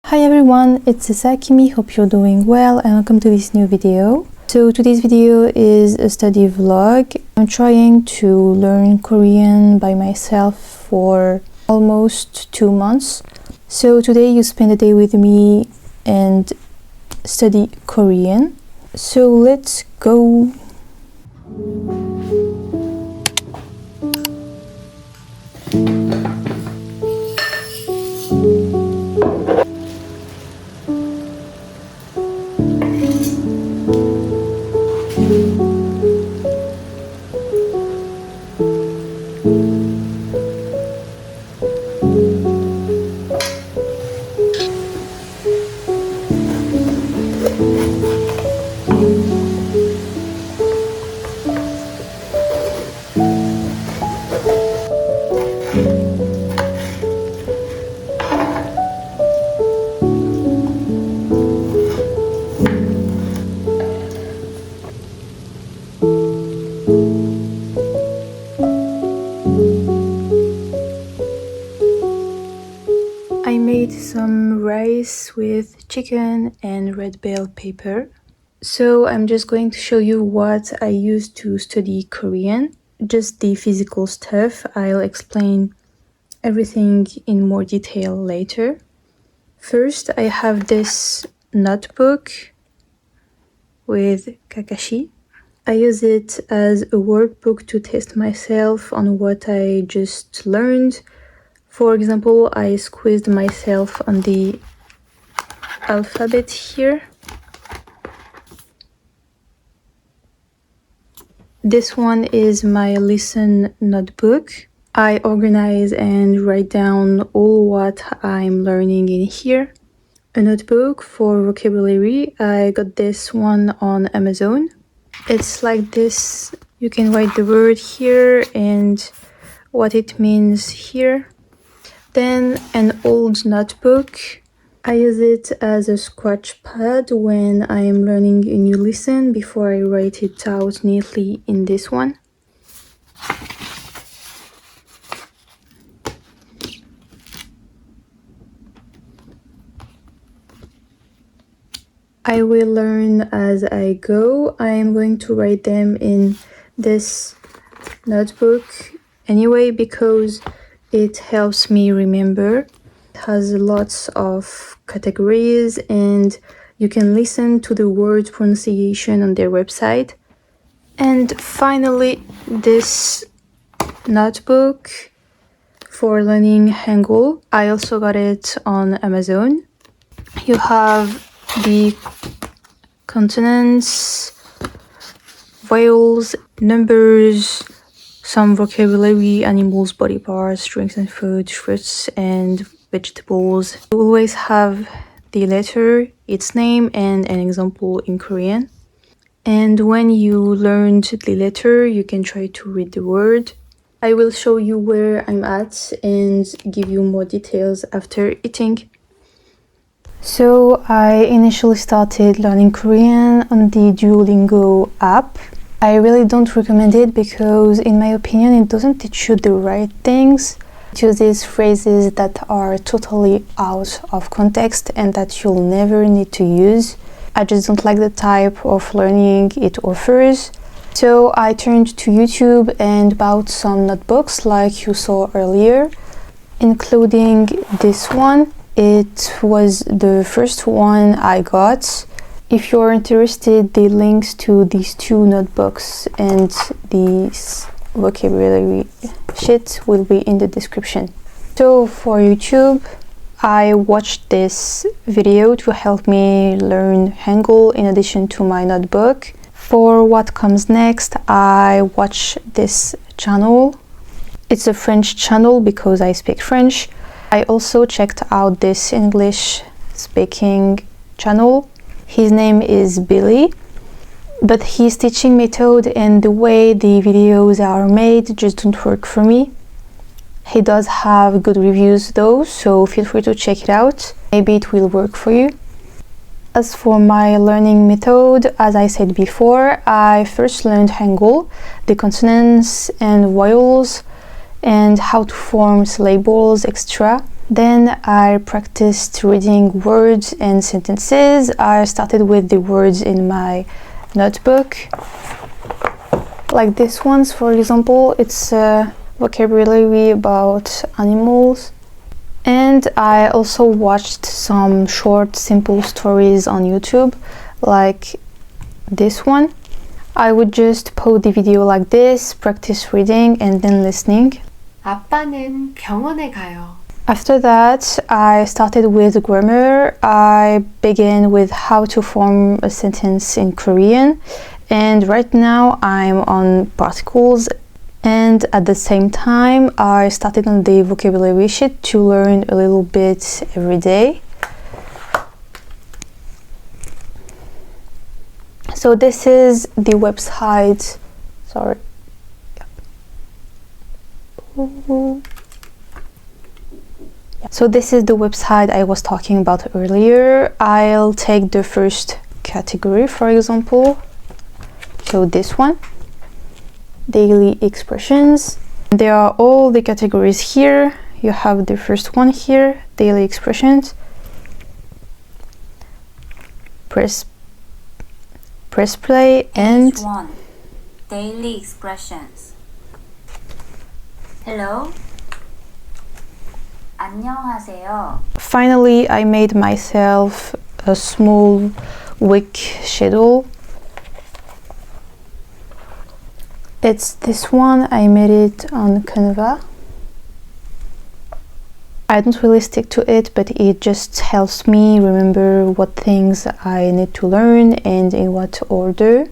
Hi everyone, it's Kimy. Hope you're doing well and welcome to this new video. So today's video is a study vlog. I'm trying to learn Korean by myself for almost 2 months. So today you spend a day with me and study Korean. So let's go. I made some rice with chicken and red bell pepper. So I'm just going to show you what I use to study Korean. Just the physical stuff. I'll explain everything in more detail later. First, I have this notebook with Kakashi. I use it as a workbook to test myself on what I just learned. For example, I squeezed myself on the alphabet here. This one is my listen notebook. I organize and write down all what I'm learning in here. A notebook for vocabulary. I got this one on Amazon. It's like this. You can write the word here and what it means here. Then an old notebook. I use it as a scratch pad when I'm learning a new lesson before I write it out neatly in this one. I will learn as I go. I am going to write them in this notebook anyway because it helps me remember. It has lots of categories and you can listen to the word pronunciation on their website. And finally, this notebook for learning hangul. I also got it on Amazon. You have the consonants, vowels, numbers, some vocabulary, animals, body parts, drinks and food, fruits and vegetables. You always have the letter, its name, and an example in Korean. And when you learned the letter, you can try to read the word. I will show you where I'm at and give you more details after eating. So I initially started learning Korean on the Duolingo app. I really don't recommend it because in my opinion it doesn't teach you the right things. It uses phrases that are totally out of context and that you'll never need to use. I just don't like the type of learning it offers. So I turned to YouTube and bought some notebooks like you saw earlier, including this one. It was the first one I got. If you're interested, the links to these two notebooks and these vocabulary shit will be in the description. So for YouTube, I watched this video to help me learn Hangul in addition to my notebook. For what comes next, I watch this channel. It's a French channel because I speak French. I also checked out this English speaking channel. His name is Billy, but his teaching method and the way the videos are made just don't work for me. He does have good reviews though, so feel free to check it out. Maybe it will work for you. As for my learning method, as I said before, I first learned Hangul, the consonants and vowels, and how to form syllables, etc. Then I practiced reading words and sentences. I started with the words in my notebook. Like this one's, for example, it's a vocabulary about animals. And I also watched some short, simple stories on YouTube, like this one. I would just pause the video like this, practice reading and then listening. 아빠는 병원에 가요. After that, I started with grammar. I began with how to form a sentence in Korean. And right now I'm on particles. And at the same time, I started on the vocabulary sheet to learn a little bit every day. So this is the website. Sorry. So this is the website I was talking about earlier. I'll take the first category, for example. So this one, daily expressions. There are all the categories here. You have the first one here, daily expressions. Press play and Page 1. Daily expressions. Hello. 안녕하세요. finally I made myself a small week schedule. It's this one. I made it on Canva. I don't really stick to it, but it just helps me remember what things I need to learn and in what order.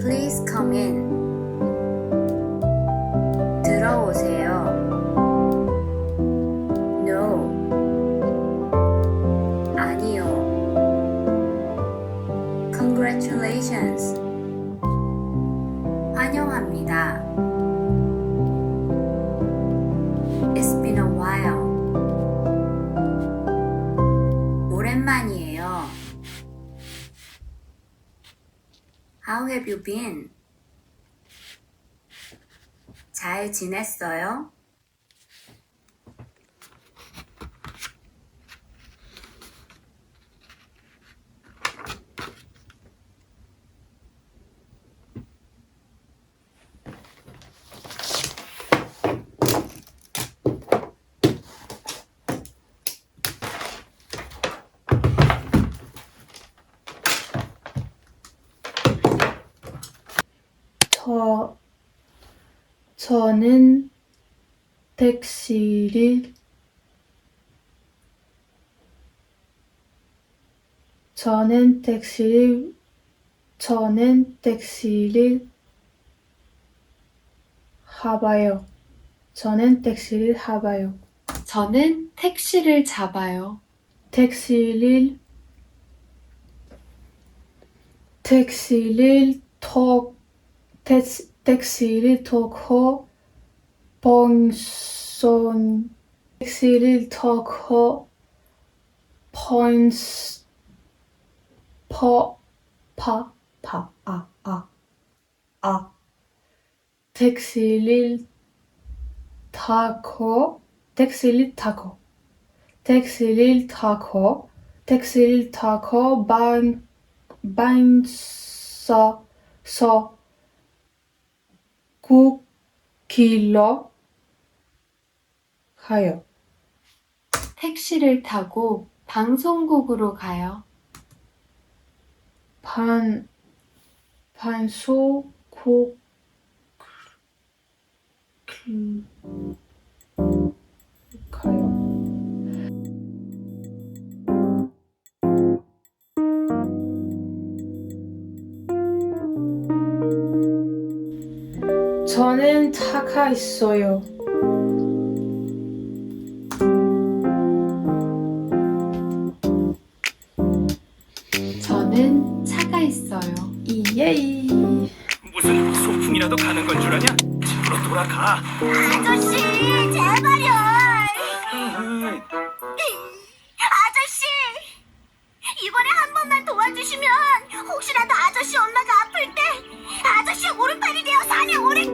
Please come in. 들어오세요. No. 아니요. Congratulations. 환영합니다. It's been a while. 오랜만이에요. How have you been? 잘 지냈어요? 저는 택시를 타봐요. 저는 택시를 타봐요. 저는 택시를 잡아요. 택시를 타고 폰스 택시를 타고 반서 국길로 가요. 택시를 타고 방송국으로 가요. 반소국 가요. 저는 차가 있어요. 저는 차가 있어요. 이예이. 무슨 소풍이라도 가는 건 줄 아냐? 집으로 돌아가. 아저씨, 제발요. 아저씨, 이번에 한 번만 도와주시면 혹시라도 아저씨 엄마가 아플 때 아저씨 오른팔이 되어 산에 오래.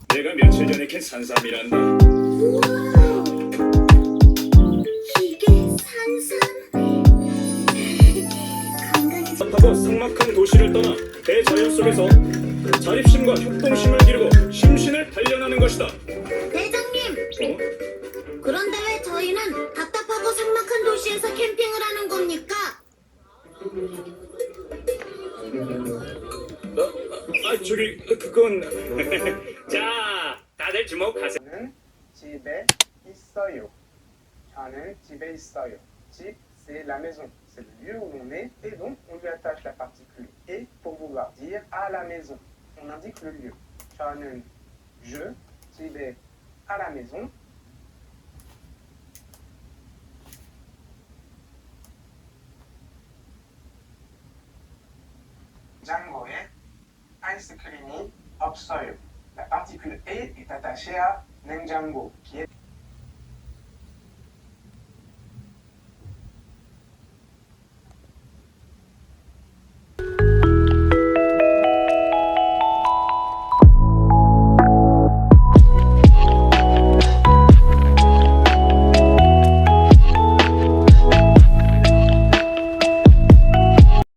내가 며칠 전에 캔 산삼이란다. 이게 산삼. 건강에 하고 삭막한 도시를 떠나 대자연 속에서 자립심과 협동심을 기르고 심신을 단련하는 것이다. 대장님, 그런데 왜 저희는 답답하고 삭막한 도시에서 캠핑을 하는 겁니까? 저기 그건 자, 다들 주목하세요. 저는 집에 있어요. 저는 집에 있어요. 집, c'est la maison. C'est le lieu où l'on est. Et donc, on lui attache la particule et pour vouloir dire à la maison. On indique le lieu. 저는 je, 집에, à la maison. 냉장고에 아이스크림이 없어요. La particule et est attachée à 냉장고, qui est